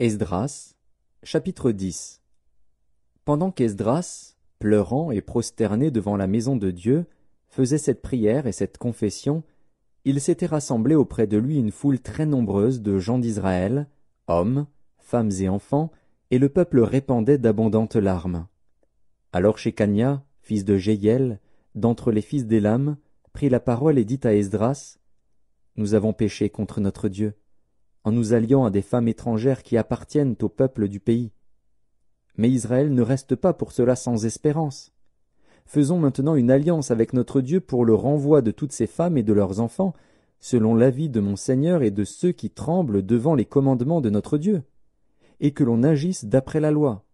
Esdras, chapitre 10. Pendant qu'Esdras, pleurant et prosterné devant la maison de Dieu, faisait cette prière et cette confession, il s'était rassemblé auprès de lui une foule très nombreuse de gens d'Israël, hommes, femmes et enfants, et le peuple répandait d'abondantes larmes. Alors Shekania, fils de Jéhiel, d'entre les fils d'Élam, prit la parole et dit à Esdras, « Nous avons péché contre notre Dieu, en nous alliant à des femmes étrangères qui appartiennent au peuple du pays. Mais Israël ne reste pas pour cela sans espérance. Faisons maintenant une alliance avec notre Dieu pour le renvoi de toutes ces femmes et de leurs enfants, selon l'avis de mon Seigneur et de ceux qui tremblent devant les commandements de notre Dieu, et que l'on agisse d'après la loi.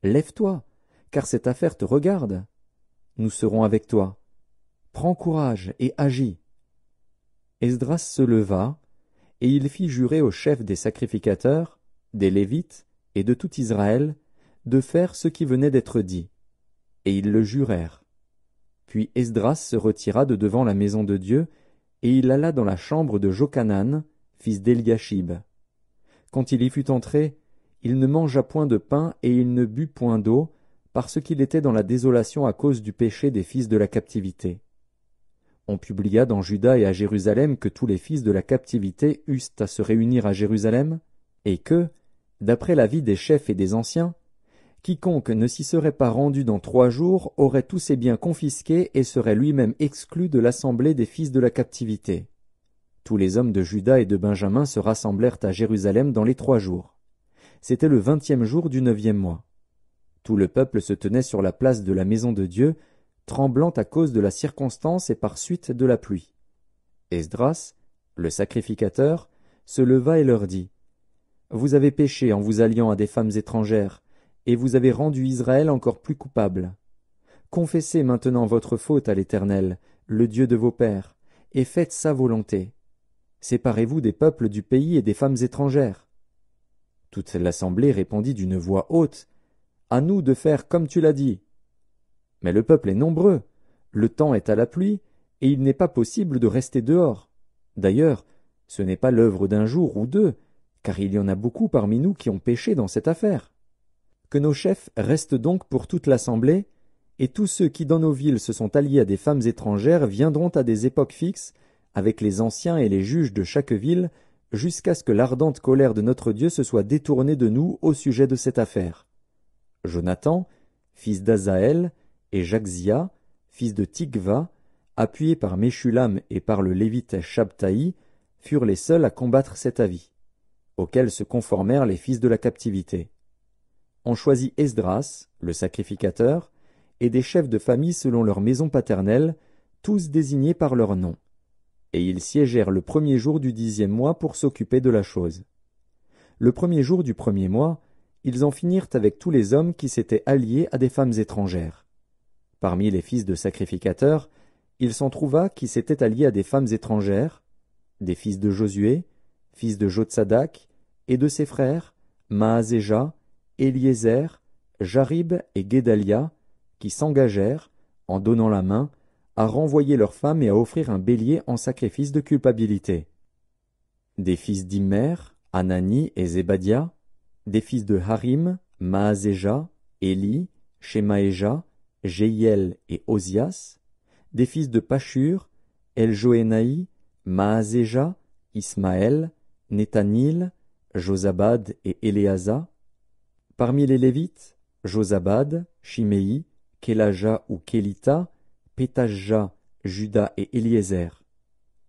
Lève-toi, car cette affaire te regarde. Nous serons avec toi. Prends courage et agis. » Esdras se leva, et il fit jurer aux chefs des sacrificateurs, des Lévites et de tout Israël, de faire ce qui venait d'être dit. Et ils le jurèrent. Puis Esdras se retira de devant la maison de Dieu, et il alla dans la chambre de Jochanan, fils d'Eliashib. Quand il y fut entré, il ne mangea point de pain et il ne but point d'eau, parce qu'il était dans la désolation à cause du péché des fils de la captivité. On publia dans Juda et à Jérusalem que tous les fils de la captivité eussent à se réunir à Jérusalem, et que, d'après l'avis des chefs et des anciens, quiconque ne s'y serait pas rendu dans 3 jours aurait tous ses biens confisqués et serait lui-même exclu de l'assemblée des fils de la captivité. Tous les hommes de Juda et de Benjamin se rassemblèrent à Jérusalem dans les 3 jours. C'était le 20e jour du 9e mois. Tout le peuple se tenait sur la place de la maison de Dieu, tremblant à cause de la circonstance et par suite de la pluie. Esdras, le sacrificateur, se leva et leur dit, « Vous avez péché en vous alliant à des femmes étrangères, et vous avez rendu Israël encore plus coupable. Confessez maintenant votre faute à l'Éternel, le Dieu de vos pères, et faites sa volonté. Séparez-vous des peuples du pays et des femmes étrangères. » Toute l'assemblée répondit d'une voix haute, « À nous de faire comme tu l'as dit. » Mais le peuple est nombreux, le temps est à la pluie, et il n'est pas possible de rester dehors. D'ailleurs, ce n'est pas l'œuvre d'un jour ou 2, car il y en a beaucoup parmi nous qui ont péché dans cette affaire. Que nos chefs restent donc pour toute l'assemblée, et tous ceux qui dans nos villes se sont alliés à des femmes étrangères viendront à des époques fixes, avec les anciens et les juges de chaque ville, jusqu'à ce que l'ardente colère de notre Dieu se soit détournée de nous au sujet de cette affaire. Jonathan, fils d'Azaël, et Jachzia, fils de Tikva, appuyés par Meshulam et par le Lévite Shabtaï, furent les seuls à combattre cet avis, auquel se conformèrent les fils de la captivité. On choisit Esdras, le sacrificateur, et des chefs de famille selon leur maison paternelle, tous désignés par leur nom. Et ils siégèrent le 1er jour du 10e mois pour s'occuper de la chose. Le 1er jour du 1er mois, ils en finirent avec tous les hommes qui s'étaient alliés à des femmes étrangères. Parmi les fils de sacrificateurs, il s'en trouva qui s'étaient alliés à des femmes étrangères, des fils de Josué, fils de Jotsadak, et de ses frères, Maazéja, Éliézer, Jarib et Guédalia, qui s'engagèrent, en donnant la main, à renvoyer leurs femmes et à offrir un bélier en sacrifice de culpabilité. Des fils d'Immer, Anani et Zébadia, des fils de Harim, Maazéja, Éli, Shemaéja, Jéhiel et Osias, des fils de Pashur, Eljoénaï, Maazéja, Ismaël, Nethanil, Josabad et Éléasa. Parmi les Lévites, Josabad, Shiméi, Kélaja ou Kélita, Pétajja, Juda et Éliézer.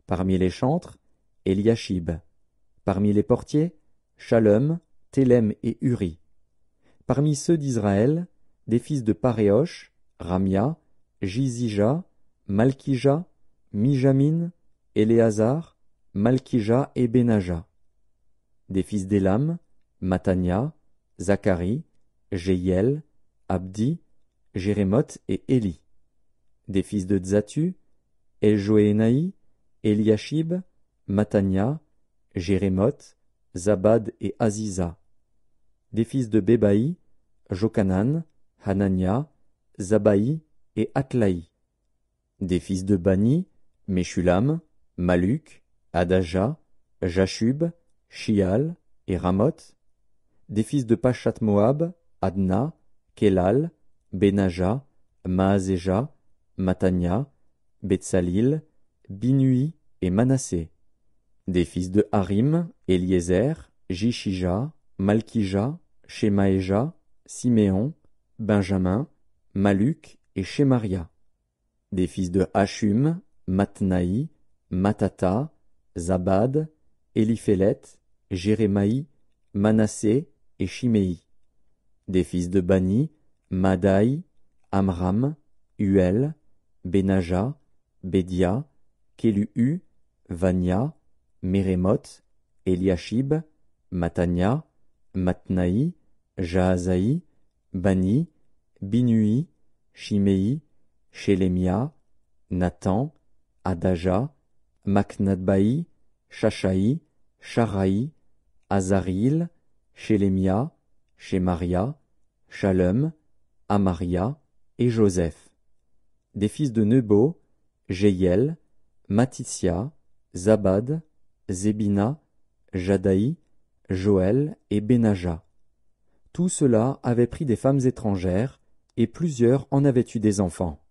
Parmi les chantres, Eliashib. Parmi les portiers, Shalom, Télem et Uri. Parmi ceux d'Israël, des fils de Paréosh, Ramia, Jizija, Malkija, Mijamin, Éléazar, Malkija et Benaja. Des fils d'Élam, Matania, Zacharie, Jéhiel, Abdi, Jérémoth et Éli. Des fils de Tzatu, Eljoénaï, Eliashib, Matania, Jérémoth, Zabad et Aziza. Des fils de Bébaï, Jochanan, Hanania, Zabaï et Atlaï. Des fils de Bani, Meshulam, Maluk, Adaja, Jashub, Shial et Ramoth. Des fils de Pachat-Moab, Adna, Kelal, Benaja, Maazéja, Matania, Betsalil, Binui et Manassé. Des fils de Harim, Eliezer, Jishija, Malkija, Shemaéja, Siméon, Benjamin, Maluc et Shemaria. Des fils de Hashum, Matnaï, Matata, Zabad, Éliphélet, Jérémaï, Manassé et Shimei. Des fils de Bani, Madaï, Amram, Uel, Benaja, Bédia, Kélu, Vania, Mérémoth, Eliashib, Matania, Matnaï, Jaazaï, Bani, Binui, Shimei, Shelemia, Nathan, Adaja, Maknadbaï, Shashaï, Sharaï, Azaril, Shelemia, Shemaria, Shalom, Amaria et Joseph. Des fils de Nebo, Jéiel, Matithia, Zabad, Zébina, Jadaï, Joël et Benaja. Tout cela avait pris des femmes étrangères, et plusieurs en avaient eu des enfants.